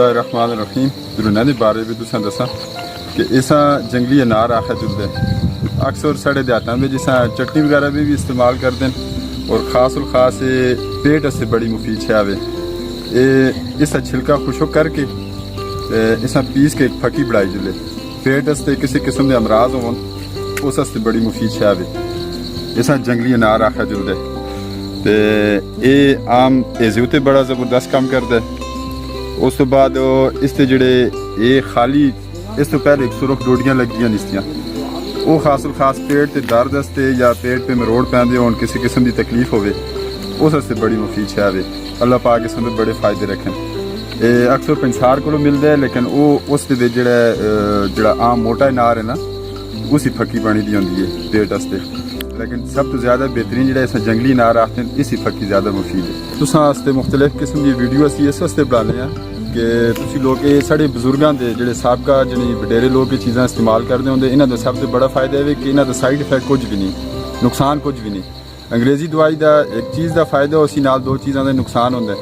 बिस्मिल्लाहिर्रहमानिर्रहीम। द्रुना दे बारे में तुसें दसां कि इसा जंगली अनार आखा जुलदे अक्सर साढ़े देहातां में जिसा चटनी वगैरह में भी इस्तेमाल करते हैं और ख़ास उल ख़ास पेट से बड़ी मुफीद छावे। इसका छिलका खुशक करके इसा पीस के एक फकी बनाई जुले पेट से किसी किस्म के अमराज हों उस हस्ते बड़ी मुफीद छावे। इसा जंगली अनार आखा जुलदे ते ये आम एजे उत्ते बड़ा ज़बरदस्त काम करता है। उस तो बाद इसते जड़े ये खाली इस तो पहले एक सुरख डोडियां लगियां निस्तियां वो खास पेट ते दर्द हस्ते या पेट पे मरोड़ पैंदे होन किसी किस्म की तकलीफ होवे उस हस्ते बड़ी मुफीद छावे। अल्लाह पाक इस बड़े फायदे रखें। ये अक्सर पंसार को मिलता है लेकिन वो उस जड़ा आम मोटा अनार है ना उसी फकी पानी दी होंदी है पेट हस्ते। लेकिन सब तो ज़्यादा बेहतरीन जो इस जंगली अनार आखते हैं इसी फकी ज़्यादा मुफीद है। तुसां वास्ते मुख्तलिफ किस्म की वीडियो असी इस वास्ते बनाने हैं कि तुसी लोग ये साढ़े बजुर्गों के जोड़े सबका जिन्हें वडेरे लोग ये चीज़ां इस्तेमाल करते होंगे इन्हों का सब तो बड़ा फायदा है कि इन्हों का साइड इफेक्ट कुछ भी नहीं, नुकसान कुछ भी नहीं। अंग्रेजी दवाई का एक चीज़ का फायदा उसी नाल दो चीज़ों का नुकसान होंगे।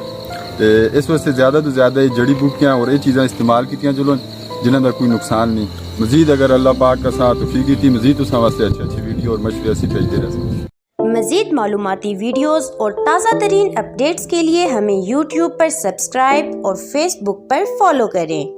तो इस वास्ते ज़्यादा तो ज़्यादा ये जड़ी बूटियाँ और ये चीज़ां इस्तेमाल कीतियां चलो जिन्हों का कोई नुकसान नहीं। मजीद अगर अल्लाह पाक का साथ तौफीक दी मजीद तुसां वास्ते अच्छी वीडियो और मशवरे असी भेजते रहे। मज़ीद मालूमाती वीडियोस और ताज़ा तरीन अपडेट्स के लिए हमें YouTube पर सब्सक्राइब और Facebook पर फॉलो करें।